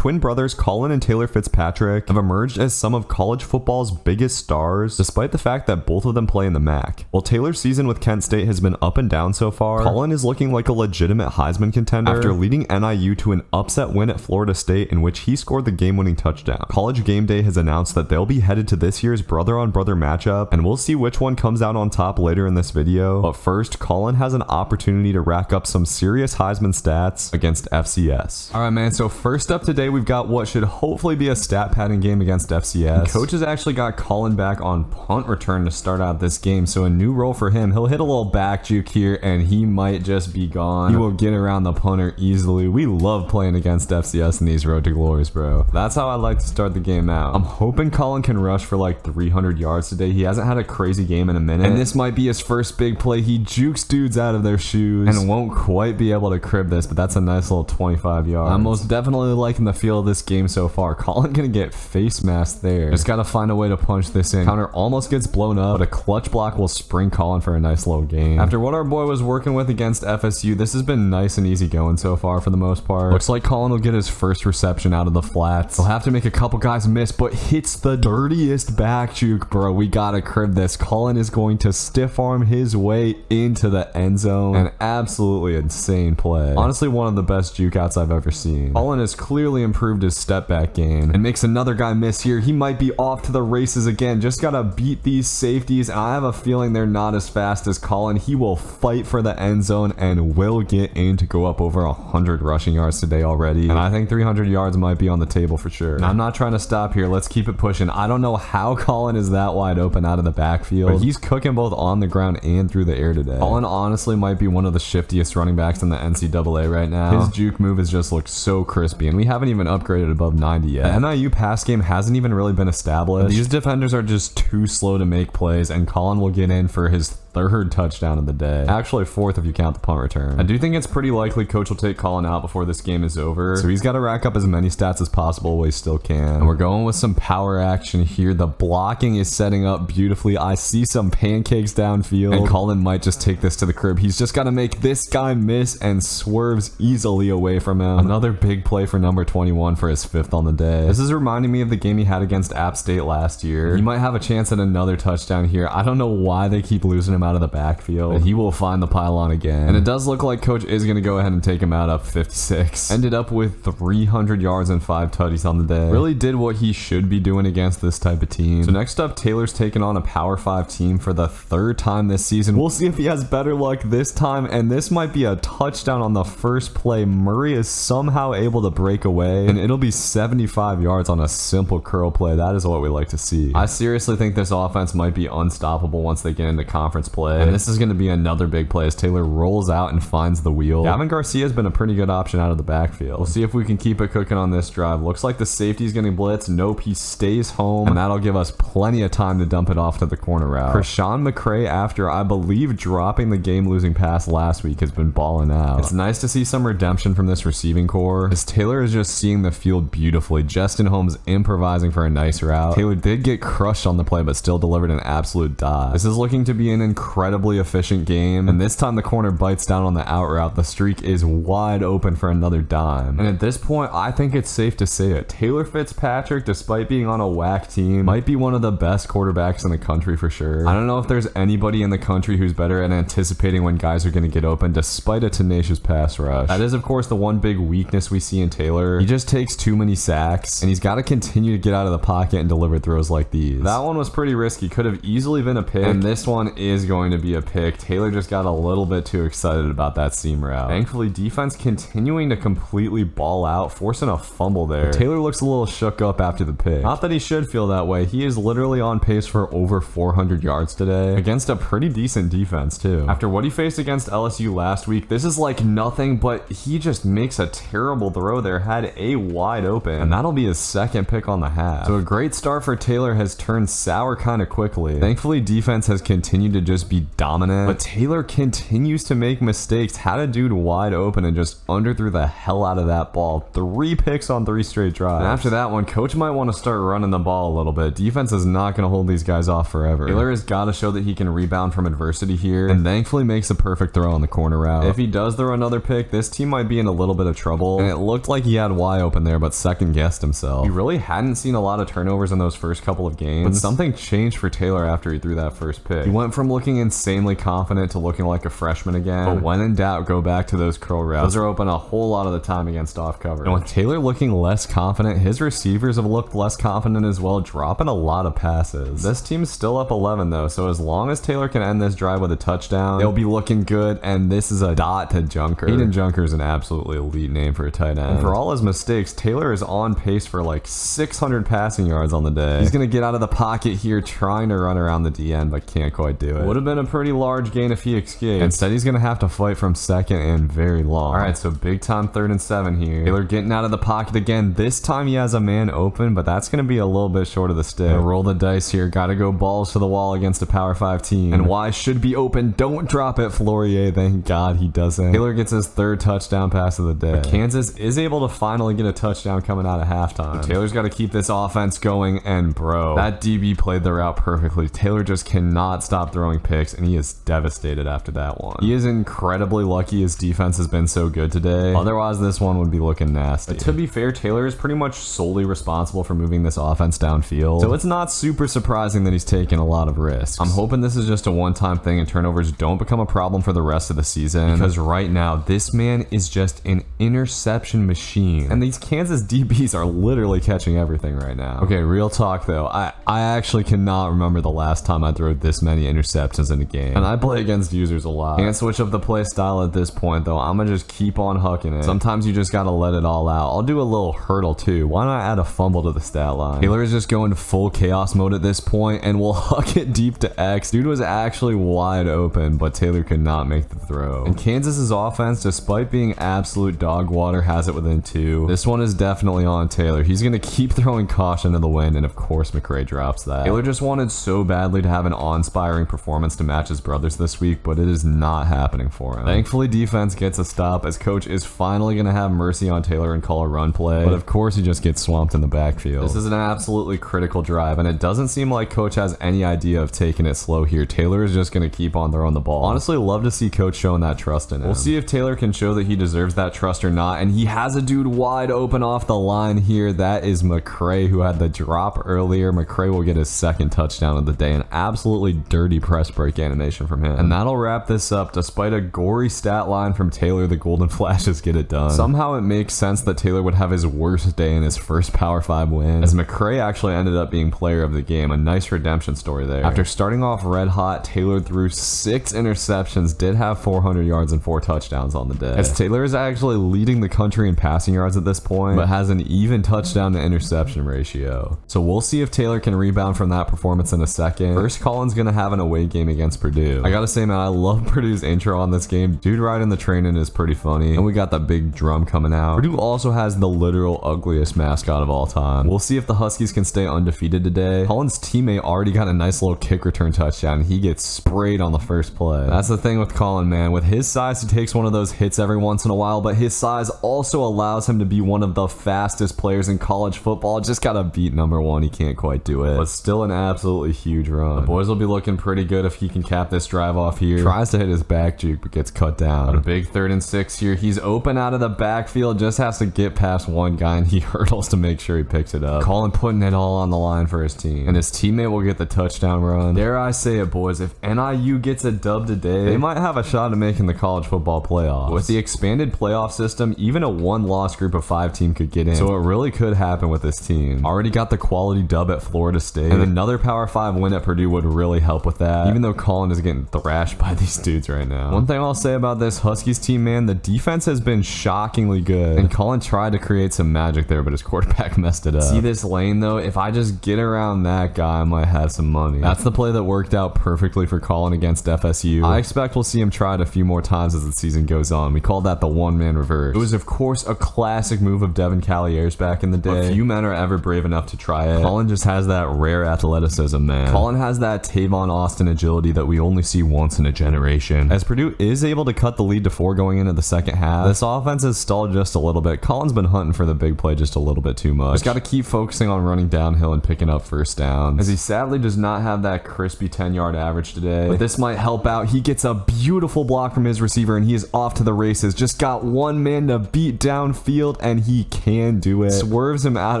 Twin brothers Colin and Taylor Fitzpatrick have emerged as some of college football's biggest stars, despite the fact that both of them play in the MAC. While Taylor's season with Kent State has been up and down so far, Colin is looking like a legitimate Heisman contender after leading NIU to an upset win at Florida State in which he scored the game-winning touchdown. College Game Day has announced that they'll be headed to this year's brother-on-brother matchup, and we'll see which one comes out on top later in this video. But first, Colin has an opportunity to rack up some serious Heisman stats against FCS. Alright man, so first up today we've got what should hopefully be a stat padding game against FCS. The coach has actually got Colin back on punt return to start out this game, so a new role for him. He'll hit a little back juke here and he might just be gone. He will get around the punter easily. We love playing against FCS in these road to glories, bro. That's how I like to start the game out. I'm hoping Colin can rush for like 300 yards today. He hasn't had a crazy game in a minute, and this might be his first big play. He jukes dudes out of their shoes and won't quite be able to crib this, but that's a nice little 25 yards. I'm most definitely liking the feel of this game so far. Colin gonna get face masked there. Just gotta find a way to punch this in. Counter almost gets blown up, but a clutch block will spring Colin for a nice little gain. After what our boy was working with against FSU, this has been nice and easy going so far for the most part. Looks like Colin will get his first reception out of the flats. He'll have to make a couple guys miss, but hits the dirtiest back juke, bro. We gotta crib this. Colin is going to stiff arm his way into the end zone. An absolutely insane play. Honestly, one of the best juke outs I've ever seen. Colin has clearly improved his step back game and makes another guy miss here. He might be off to the races again. Just gotta beat these safeties. I have a feeling they're not as fast as Colin. He will fight for the end zone and will get in to go up over 100 rushing yards today already. And I think 300 yards might be on the table for sure. Now, I'm not trying to stop here. Let's keep it pushing. I don't know how Colin is that wide open out of the backfield, but he's cooking both on the ground and through the air today. Colin honestly might be one of the shiftiest running backs in the NCAA right now. His juke move has just looked so crispy, and we haven't even upgraded above 90 yet. The NIU pass game hasn't even really been established. These defenders are just too slow to make plays, and Colin will get in for his third touchdown of the day. Actually, fourth if you count the punt return. I do think it's pretty likely coach will take Colin out before this game is over, so he's got to rack up as many stats as possible while he still can. And we're going with some power action here. The blocking is setting up beautifully. I see some pancakes downfield, and Colin might just take this to the crib. He's just got to make this guy miss and swerves easily away from him. Another big play for number 21 for his fifth on the day. This is reminding me of the game he had against App State last year. He might have a chance at another touchdown here. I don't know why they keep losing him out of the backfield, but he will find the pylon again. And it does look like coach is going to go ahead and take him out up 56. Ended up with 300 yards and 5 tutties on the day. Really did what he should be doing against this type of team. So next up, Taylor's taking on a Power 5 team for the third time this season. We'll see if he has better luck this time, and this might be a touchdown on the first play. Murray is somehow able to break away, and it'll be 75 yards on a simple curl play. That is what we like to see. I seriously think this offense might be unstoppable once they get into conference play, and this is going to be another big play as Taylor rolls out and finds the wheel. Kevin Garcia has been a pretty good option out of the backfield. We'll see if we can keep it cooking on this drive. Looks like the safety's getting blitzed. Nope, he stays home, and that'll give us plenty of time to dump it off to the corner route. Krishan McCray, after I believe dropping the game-losing pass last week, has been balling out. It's nice to see some redemption from this receiving core, as Taylor is just seeing the field beautifully. Justin Holmes improvising for a nice route. Taylor did get crushed on the play, but still delivered an absolute dive. This is looking to be an incredibly efficient game, and this time the corner bites down on the out route. The streak is wide open for another dime, and at this point I think it's safe to say it. Taylor Fitzpatrick, despite being on a whack team, might be one of the best quarterbacks in the country for sure. I don't know if there's anybody in the country who's better at anticipating when guys are going to get open despite a tenacious pass rush. That is of course the one big weakness we see in Taylor. He just takes too many sacks, and he's got to continue to get out of the pocket and deliver throws like these. That one was pretty risky, could have easily been a pick, and this one is going to be a pick. Taylor just got a little bit too excited about that seam route. Thankfully, defense continuing to completely ball out, forcing a fumble there. But Taylor looks a little shook up after the pick. Not that he should feel that way. He is literally on pace for over 400 yards today against a pretty decent defense too. After what he faced against LSU last week, this is like nothing, but he just makes a terrible throw there. Had a wide open, and that'll be his second pick on the half. So a great start for Taylor has turned sour kind of quickly. Thankfully, defense has continued to just just be dominant. But Taylor continues to make mistakes. Had a dude wide open and just underthrew the hell out of that ball. 3 picks on 3 straight drives. And after that one, coach might want to start running the ball a little bit. Defense is not going to hold these guys off forever. Taylor has got to show that he can rebound from adversity here, and thankfully makes a perfect throw on the corner route. If he does throw another pick, this team might be in a little bit of trouble, and it looked like he had Y open there, but second guessed himself. He really hadn't seen a lot of turnovers in those first couple of games, but something changed for Taylor after he threw that first pick. He went from looking insanely confident to looking like a freshman again, but when in doubt, go back to those curl routes. Those are open a whole lot of the time against off coverage. And with Taylor looking less confident, his receivers have looked less confident as well, dropping a lot of passes. This team's still up 11 though, so as long as Taylor can end this drive with a touchdown, they'll be looking good, and this is a dot to Junker. Hayden Junker is an absolutely elite name for a tight end. And for all his mistakes, Taylor is on pace for like 600 passing yards on the day. He's gonna get out of the pocket here, trying to run around the DN, but can't quite do it. Would have been a pretty large gain if he escaped. Instead, he's gonna have to fight from second and very long. Alright, so big time 3rd and 7 here. Taylor getting out of the pocket again. This time he has a man open, but that's gonna be a little bit short of the stick. Roll the dice here. Gotta go balls to the wall against a Power 5 team. And Y should be open. Don't drop it, Flourier. Thank God he doesn't. Taylor gets his 3rd touchdown pass of the day. But Kansas is able to finally get a touchdown coming out of halftime. Taylor's got to keep this offense going, and bro, that DB played the route perfectly. Taylor just cannot stop throwing picks, and he is devastated after that one. He is incredibly lucky his defense has been so good today. Otherwise, this one would be looking nasty. But to be fair, Taylor is pretty much solely responsible for moving this offense downfield, so it's not super surprising that he's taking a lot of risks. I'm hoping this is just a one-time thing and turnovers don't become a problem for the rest of the season, because right now, this man is just an interception machine, and these Kansas DBs are literally catching everything right now. Okay, real talk though, I actually cannot remember the last time I threw this many interceptions in a game, and I play against users a lot. Can't switch up the play style at this point though. I'm gonna just keep on hucking it. Sometimes you just gotta let it all out. I'll do a little hurdle too. Why not add a fumble to the stat line? Taylor is just going full chaos mode at this point, and we'll huck it deep to X. Dude was actually wide open, but Taylor could not make the throw. And Kansas's offense, despite being absolute dog water, has it within 2. This one is definitely on Taylor. He's gonna keep throwing caution to the wind, and of course McCray drops that. Taylor just wanted so badly to have an awe-inspiring performance to match his brothers this week, but it is not happening for him. Thankfully, defense gets a stop as coach is finally gonna have mercy on Taylor and call a run play, but of course he just gets swamped in the backfield. This is an absolutely critical drive, and it doesn't seem like coach has any idea of taking it slow here. Taylor is just gonna keep on throwing the ball. Honestly, love to see coach showing that trust in him. We'll see if Taylor can show that he deserves that trust or not, and he has a dude wide open off the line here. That is McCray, who had the drop earlier. McCray will get his 2nd touchdown of the day. An absolutely dirty press break animation from him. And that'll wrap this up. Despite a gory stat line from Taylor, the Golden Flashes get it done. Somehow it makes sense that Taylor would have his worst day in his first Power 5 win, as McCray actually ended up being player of the game. A nice redemption story there. After starting off red hot, Taylor threw 6 interceptions, did have 400 yards and 4 touchdowns on the day. As Taylor is actually leading the country in passing yards at this point, but has an even touchdown to interception ratio. So we'll see if Taylor can rebound from that performance in a second. First, Colin's gonna have an away game against Purdue. I gotta say, man, I love Purdue's intro on this game. Dude riding the train in is pretty funny, and we got the big drum coming out. Purdue also has the literal ugliest mascot of all time. We'll see if the Huskies can stay undefeated today. Colin's teammate already got a nice little kick return touchdown, and he gets sprayed on the first play. That's the thing with Colin, man. With his size, he takes one of those hits every once in a while, but his size also allows him to be one of the fastest players in college football. Just gotta beat number 1. He can't quite do it, but still an absolutely huge run. The boys will be looking pretty good if he can cap this drive off here. Tries to hit his back juke, but gets cut down. But a big 3rd and 6 here. He's open out of the backfield, just has to get past one guy, and he hurdles to make sure he picks it up. Colin putting it all on the line for his team, and his teammate will get the touchdown run. Dare I say it, boys, if NIU gets a dub today, they might have a shot at making the college football playoffs. With the expanded playoff system, even a 1-loss group of 5 team could get in, so it really could happen with this team. Already got the quality dub at Florida State, and another Power 5 win at Purdue would really help with that, even though Colin is getting thrashed by these dudes right now. One thing I'll say about this Huskies team, man, the defense has been shockingly good, and Colin tried to create some magic there, but his quarterback messed it up. See this lane though? If I just get around that guy, I might have some money. That's the play that worked out perfectly for Colin against FSU. I expect we'll see him try it a few more times as the season goes on. We call that the one-man reverse. It was of course a classic move of Devin Callier's back in the day, but few men are ever brave enough to try it. Colin just has that rare athleticism, man. Colin has that Tavon Austin agility agility that we only see once in a generation. As Purdue is able to cut the lead to 4 going into the second half, this offense has stalled just a little bit. Colin's been hunting for the big play just a little bit too much. Just got to keep focusing on running downhill and picking up first down, as he sadly does not have that crispy 10-yard average today. But this might help out. He gets a beautiful block from his receiver and he is off to the races. Just got one man to beat downfield and he can do it. Swerves him out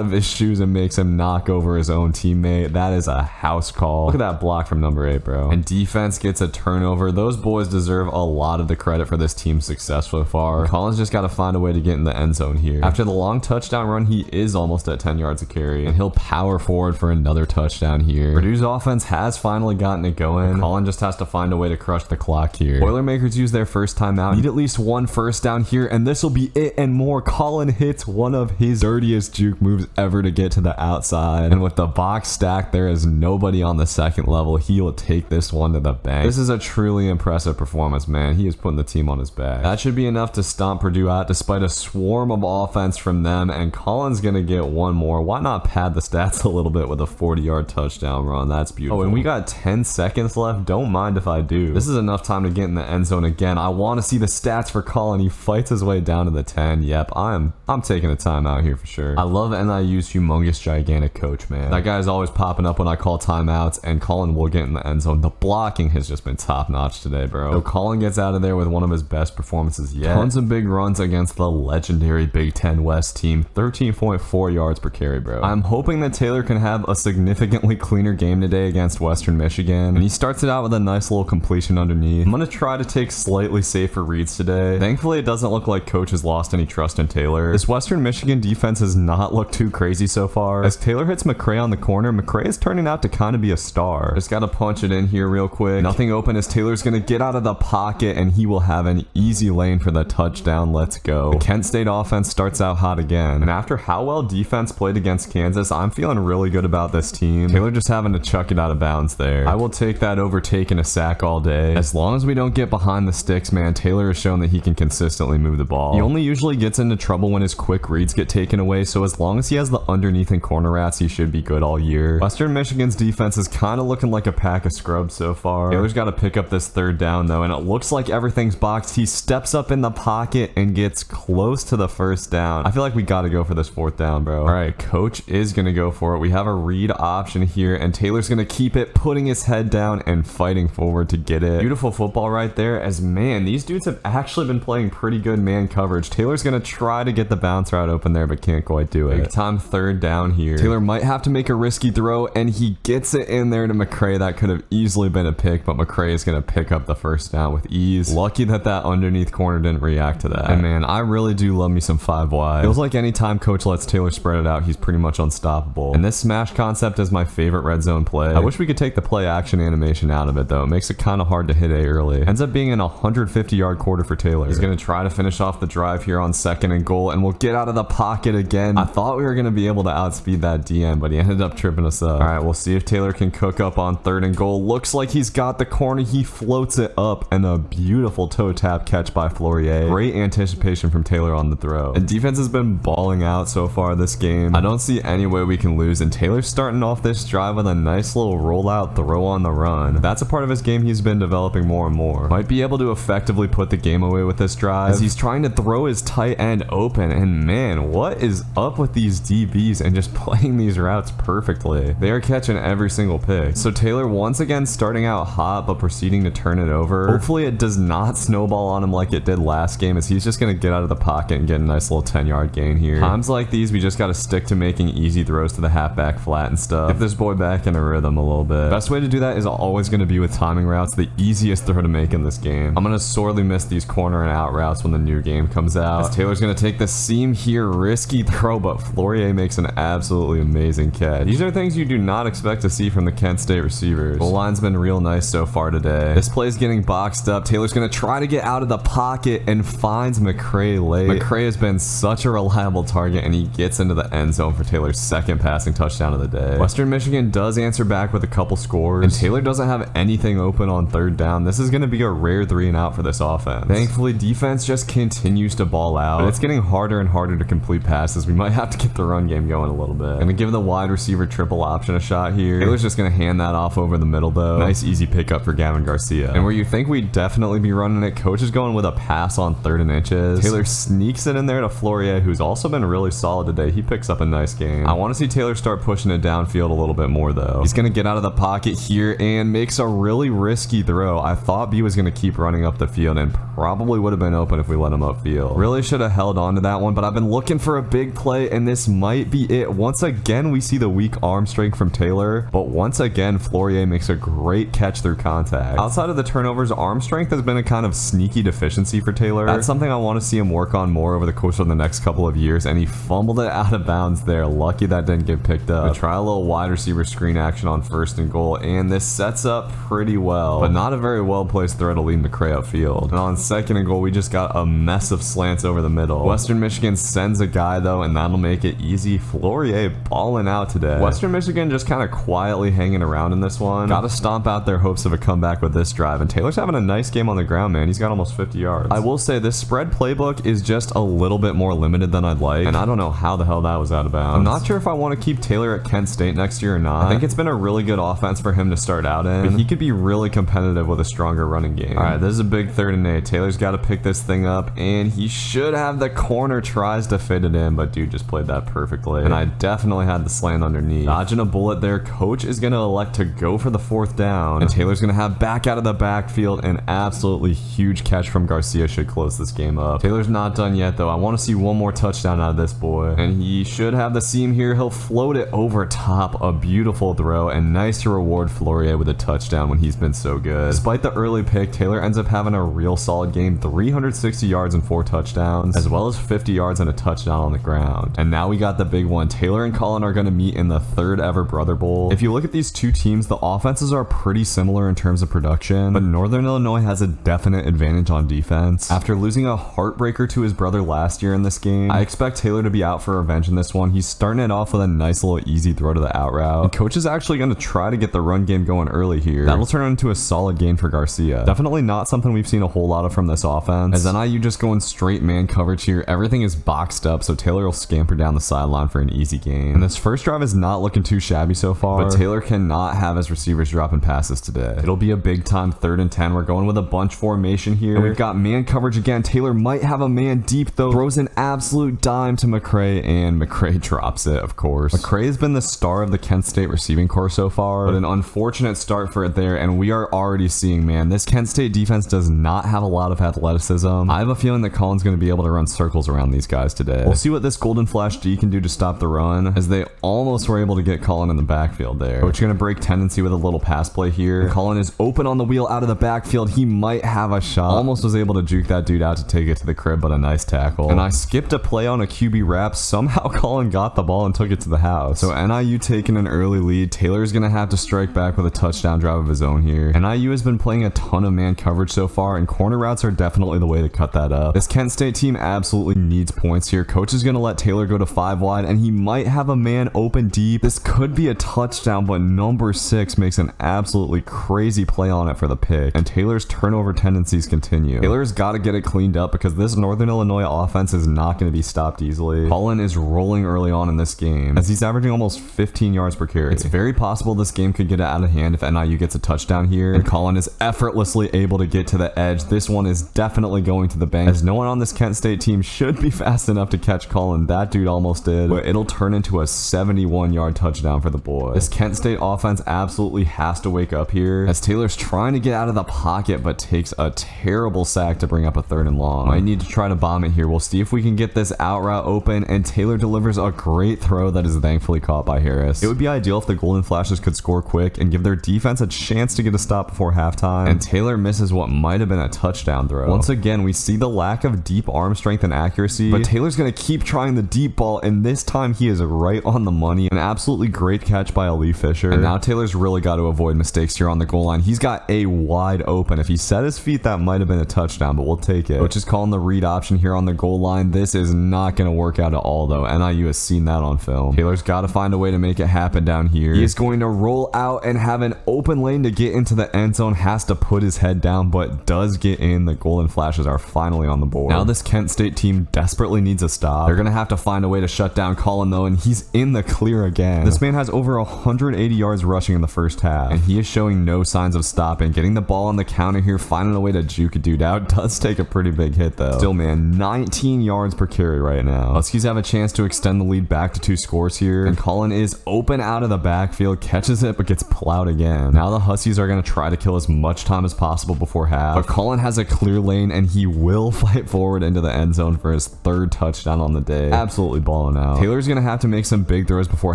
of his shoes and makes him knock over his own teammate. That is a house call. Look at that block from number 8, bro. And defense gets a turnover. Those boys deserve a lot of the credit for this team's success so far. Colin's just got to find a way to get in the end zone here. After the long touchdown run, he is almost at 10 yards of carry, and he'll power forward for another touchdown here. Purdue's offense has finally gotten it going. Colin just has to find a way to crush the clock here. Boilermakers use their first timeout. Need at least one first down here, and this will be it and more. Colin hits one of his dirtiest juke moves ever to get to the outside, and with the box stacked, there is nobody on the second level. He'll take this one to the bank. This is a truly impressive performance, man. He is putting the team on his back. That should be enough to stomp Purdue out despite a swarm of offense from them, and Colin's gonna get one more. Why not pad the stats a little bit with a 40-yard touchdown run? That's beautiful. Oh, and we got 10 seconds left. Don't mind if I do. This is enough time to get in the end zone again. I want to see the stats for Colin. He fights his way down to the 10. Yep, I'm taking a timeout here for sure. I love NIU's humongous, gigantic coach, man. That guy's always popping up when I call timeouts, and Colin will get in the end zone. The blocking has just been top-notch today, bro. So Colin gets out of there with one of his best performances yet. Tons of big runs against the legendary Big Ten West team. 13.4 yards per carry, bro. I'm hoping that Taylor can have a significantly cleaner game today against Western Michigan, and he starts it out with a nice little completion underneath. I'm gonna try to take slightly safer reads today. Thankfully, it doesn't look like coach has lost any trust in Taylor. This Western Michigan defense has not looked too crazy so far. As Taylor hits McCray on the corner, McCray is turning out to kind of be a star. Just gotta punch it in here real quick. Nothing open as Taylor's gonna get out of the pocket, and he will have an easy lane for the touchdown. Let's go. The Kent State offense starts out hot again, and after how well defense played against Kansas, I'm feeling really good about this team. Taylor just having to chuck it out of bounds there. I will take that over taking a sack all day. As long as we don't get behind the sticks, man, Taylor has shown that he can consistently move the ball. He only usually gets into trouble when his quick reads get taken away, so as long as he has the underneath and corner rats, he should be good all year. Western Michigan's defense is kind of looking like a pack of scrubs so far. Taylor's got to pick up this third down though, and it looks like everything's boxed. He steps up in the pocket and gets close to the first down. I feel like we got to go for this fourth down, bro. All right, coach is going to go for it. We have a read option here, and Taylor's going to keep it, putting his head down and fighting forward to get it. Beautiful football right there, as man, these dudes have actually been playing pretty good man coverage. Taylor's going to try to get the bounce route open there, but can't quite do it. Big time third down here. Taylor might have to make a risky throw, and he gets it in there to McCray. That could have easily been a pick, but McCray is going to pick up the first down with ease. Lucky that that underneath corner didn't react to that. And man, I really do love me some 5 wide. Feels like anytime coach lets Taylor spread it out, he's pretty much unstoppable. And this smash concept is my favorite red zone play. I wish we could take the play action animation out of it though. It makes it kind of hard to hit A early. Ends up being an 150-yard quarter for Taylor. He's going to try to finish off the drive here on 2nd and goal, and we'll get out of the pocket again. I thought we were going to be able to outspeed that DM, but he ended up tripping us up. All right, we'll see if Taylor can cook up on 3rd and goal. Looks like he's got the corner. He floats it up, and a beautiful toe tap catch by Flourier. Great anticipation from Taylor on the throw. And defense has been balling out so far this game. I don't see any way we can lose, and Taylor's starting off this drive with a nice little rollout throw on the run. That's a part of his game he's been developing more and more. Might be able to effectively put the game away with this drive, as he's trying to throw his tight end open, and man, what is up with these DBs and just playing these routes perfectly? They are catching every single pick. So Taylor once again starting out hot, but proceeding to turn it over. Hopefully it does not snowball on him like it did last game, as he's just going to get out of the pocket and get a nice little 10-yard gain here. Times like these, we just got to stick to making easy throws to the halfback flat and stuff. Get this boy back in a rhythm a little bit. Best way to do that is always going to be with timing routes, the easiest throw to make in this game. I'm going to sorely miss these corner and out routes when the new game comes out, as Taylor's going to take the seam here. Risky throw, but Flourier makes an absolutely amazing catch. These are things you do not expect to see from the Kent State receivers. The line's been real nice so far today. This play's getting boxed up. Taylor's going to try to get out of the pocket and finds McCray late. McCray has been such a reliable target, and he gets into the end zone for Taylor's 2nd passing touchdown of the day. Western Michigan does answer back with a couple scores, and Taylor doesn't have anything open on 3rd down. This is going to be a rare 3 and out for this offense. Thankfully, defense just continues to ball out, but it's getting harder and harder to complete passes. We might have to get the run game going a little bit. Gonna give the wide receiver triple option a shot here. Taylor's just gonna hand that off over the middle though. though. Nice easy pickup for Kevin Garcia. And where you think we'd definitely be running it, coach is going with a pass on 3rd and inches. Taylor sneaks it in there to Flourier, who's also been really solid today. He picks up a nice game. I want to see Taylor start pushing it downfield a little bit more though. He's going to get out of the pocket here and makes a really risky throw. I thought B was going to keep running up the field and probably would have been open if we let him upfield. Really should have held on to that one, but I've been looking for a big play and this might be it. Once again, we see the weak arm strength from Taylor, but once again, Flourier makes a great catch through contact. Outside of the turnovers, arm strength has been a kind of sneaky deficiency for Taylor. That's something I want to see him work on more over the course of the next couple of years, and he fumbled it out of bounds there. Lucky that didn't get picked up. We try a little wide receiver screen action on 1st and goal, and this sets up pretty well, but not a very well placed throw to lead McCray upfield. And on 2nd and goal, we just got a mess of slants over the middle. Western Michigan sends a guy though, and that'll make it easy. Flourier balling out today. Western Michigan just kind of quietly hanging around in this one. Got to stomp out their hopes of a comeback with this drive, and Taylor's having a nice game on the ground, man. He's got almost 50 yards. I will say this spread playbook is just a little bit more limited than I'd like, and I don't know how the hell that was out of bounds. I'm not sure if I want to keep Taylor at Kent State next year or not. I think it's been a really good offense for him to start out in, but he could be really competitive with a stronger running game. All right, this is a big 3rd and 8. Taylor's got to pick this thing up, and he should have the corner, tries to fit it in, but dude just played that perfectly, and I definitely had the slant underneath. Dodging a bullet there. Coach is going to elect to go for the 4th down, and Taylor's going to have back out of the backfield. An absolutely huge catch from Garcia should close this game up. Taylor's not done yet though. I want to see one more touchdown out of this boy, and he should have the seam here. He'll float it over top. A beautiful throw, and nice to reward Flourier with a touchdown when he's been so good. Despite the early pick, Taylor ends up having a real solid game. 360 yards and 4 touchdowns, as well as 50 yards and a touchdown on the ground. And now we got the big one. Taylor and Colin are going to meet in the 3rd ever Brother Bowl. If you look at these two teams, the offenses are pretty similar in terms of production, but Northern Illinois has a definite advantage on defense. After losing a heartbreaker to his brother last year in this game, I expect Taylor to be out for revenge in this one. He's starting it off with a nice little easy throw to the out route, and coach is actually going to try to get the run game going early here. That'll turn into a solid game for Garcia. Definitely not something we've seen a whole lot of from this offense, as NIU just going straight man coverage here. Everything is boxed up, so Taylor will scamper down the sideline for an easy game. And this first drive is not looking too shabby so far, but Taylor cannot have his receivers dropping passes today. It'll be a big time 3rd and 10. We're going with a bunch formation here, and we've got man coverage again. Taylor might have a man deep though, throws an absolute dime to McCray, and McCray drops it, of course. McCray has been the star of the Kent State receiving corps so far, but an unfortunate start for it there, and we are already seeing, man, this Kent State defense does not have a lot of athleticism. I have a feeling that Colin's going to be able to run circles around these guys today. We'll see what this Golden Flash D can do to stop the run, as they almost were able to get Colin in the backfield there. Coach going to break tendency with a little pass play here. And Colin is open on the wheel out of the backfield. He might have a shot. Almost was able to juke that dude out to take it to the crib, but a nice tackle. And I skipped a play on a QB wrap. Somehow Colin got the ball and took it to the house. So NIU taking an early lead. Taylor's going to have to strike back with a touchdown drive of his own here. NIU has been playing a ton of man coverage so far, and corner routes are definitely the way to cut that up. This Kent State team absolutely needs points here. Coach is going to let Taylor go to 5 wide, and he might have a man open deep. This could be a touchdown, but number 6 makes an absolutely crazy play on it for the pick, and Taylor's turnover tendencies continue. Taylor's got to get it cleaned up because this Northern Illinois offense is not going to be stopped easily. Colin is rolling early on in this game, as he's averaging almost 15 yards per carry. It's very possible this game could get out of hand if NIU gets a touchdown here, and Colin is effortlessly able to get to the edge. This one is definitely going to the bank, as no one on this Kent State team should be fast enough to catch Colin. That dude almost did, but it'll turn into a 71-yard touchdown for the boy. This Kent State offense absolutely has to wake up here, as Taylor's trying to get out of the pocket but takes a terrible sack to bring up a 3rd and long. Might need to try to bomb it here. We'll see if we can get this out route open, and Taylor delivers a great throw that is thankfully caught by Harris. It would be ideal if the Golden Flashes could score quick and give their defense a chance to get a stop before halftime, and Taylor misses what might have been a touchdown throw. Once again, we see the lack of deep arm strength and accuracy, but Taylor's going to keep trying the deep ball, and this time he is right on the money. An absolutely great catch by Ali Fisher, and now Taylor's really got to avoid mistakes here on the goal line. He's got a wide open. If he set his feet, that might have been a touchdown, but we'll take it. Coach is calling the read option here on the goal line. This is not going to work out at all, though. NIU has seen that on film. Taylor's got to find a way to make it happen down here. He is going to roll out and have an open lane to get into the end zone. Has to put his head down, but does get in. in, the Golden Flashes are finally on the board. Now this Kent State team desperately needs a stop. They're gonna have to find a way to shut down Colin though, and he's in the clear again. This man has over 180 yards rushing in the first half, and he is showing no signs of stopping. Getting the ball on the counter here, finding a way to juke a dude out does take a pretty big hit though. Still, man, 19 yards per carry right now. Huskies have a chance to extend the lead back to 2 scores here, and Colin is open out of the backfield, catches it, but gets plowed again. Now the Huskies are going to try to kill as much time as possible before half, but Colin has a clear lane, and he will fight forward into the end zone for his 3rd touchdown on the day. Absolutely balling out. Taylor's going to have to make some big throws before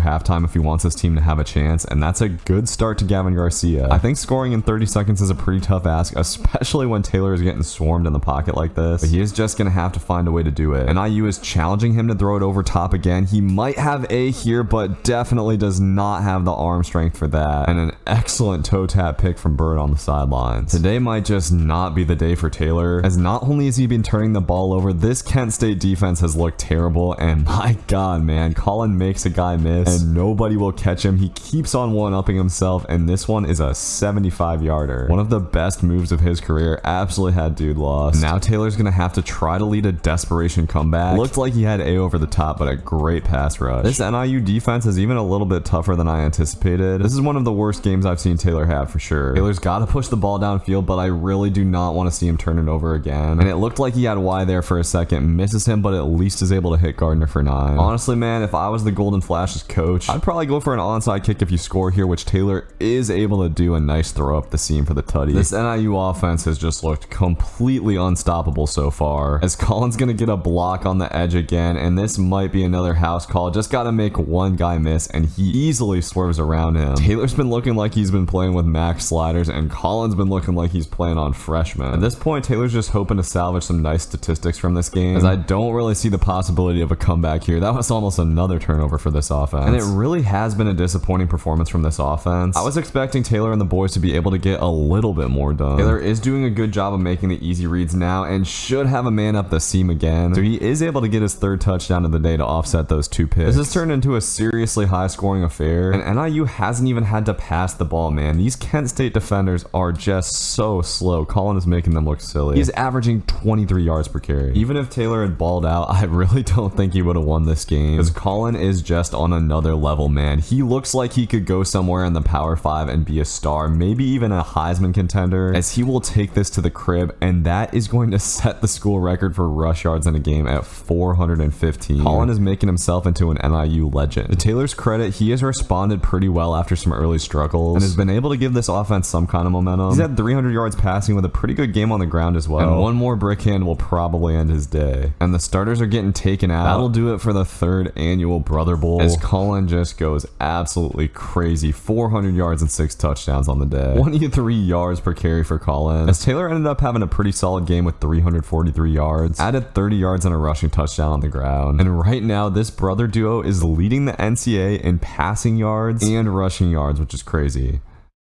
halftime if he wants his team to have a chance, and that's a good start to Gavin Garcia. I think scoring in 30 seconds is a pretty tough ask, especially when Taylor is getting swarmed in the pocket like this, but he is just going to have to find a way to do it. And IU is challenging him to throw it over top again. He might have A here, but definitely does not have the arm strength for that. And an excellent toe tap pick from Bird on the sidelines. Today might just not be the day for Taylor, as not only has he been turning the ball over, this Kent State defense has looked terrible, and my god, man, Colin makes a guy miss and nobody will catch him. He keeps on one-upping himself, and this one is a 75-yarder. One of the best moves of his career. Absolutely had dude lost. Now Taylor's gonna have to try to lead a desperation comeback. Looked like he had A over the top, but a great pass rush. This NIU defense is even a little bit tougher than I anticipated. This is one of the worst games I've seen Taylor have for sure. Taylor's got to push the ball downfield, but I really do not want to see him turn it over again. And it looked like he had Y there for a second, misses him, but at least is able to hit Gardner for 9. Honestly, man, if I was the Golden Flashes coach, I'd probably go for an onside kick if you score here, which Taylor is able to do. A nice throw up the seam for the tutty. This NIU offense has just looked completely unstoppable so far, as Colin's gonna get a block on the edge again, and this might be another house call. Just gotta make one guy miss, and he easily swerves around him. Taylor's been looking like he's been playing with max sliders, and Colin's been looking like he's playing on freshmen. At this point, Taylor's just hoping to salvage some nice statistics from this game, as I don't really see the possibility of a comeback here. That was almost another turnover for this offense, and it really has been a disappointing performance from this offense. I was expecting Taylor and the boys to be able to get a little bit more done. Taylor is doing a good job of making the easy reads now, and should have a man up the seam again, so he is able to get his 3rd touchdown of the day to offset those 2 picks. This has turned into a seriously high scoring affair, and NIU hasn't even had to pass the ball, man. These Kent State defenders are just so slow. Colin is making them look silly. He's averaging 23 yards per carry. Even if Taylor had balled out, I really don't think he would have won this game, because Colin is just on another level, man. He looks like he could go somewhere in the Power 5 and be a star, maybe even a Heisman contender, as he will take this to the crib, and that is going to set the school record for rush yards in a game at 415. Colin is making himself into an NIU legend. To Taylor's credit, he has responded pretty well after some early struggles, and has been able to give this offense some kind of momentum. He's had 300 yards passing with a pretty good game on the ground as well, and one more brick hand will probably end his day. And the starters are getting taken out. That'll do it for the 3rd annual Brother Bowl, as Colin just goes absolutely crazy. 400 yards and 6 touchdowns on the day. 23 yards per carry for Colin, as Taylor ended up having a pretty solid game with 343 yards, added 30 yards and a rushing touchdown on the ground. And right now, this brother duo is leading the NCAA in passing yards and rushing yards, which is crazy.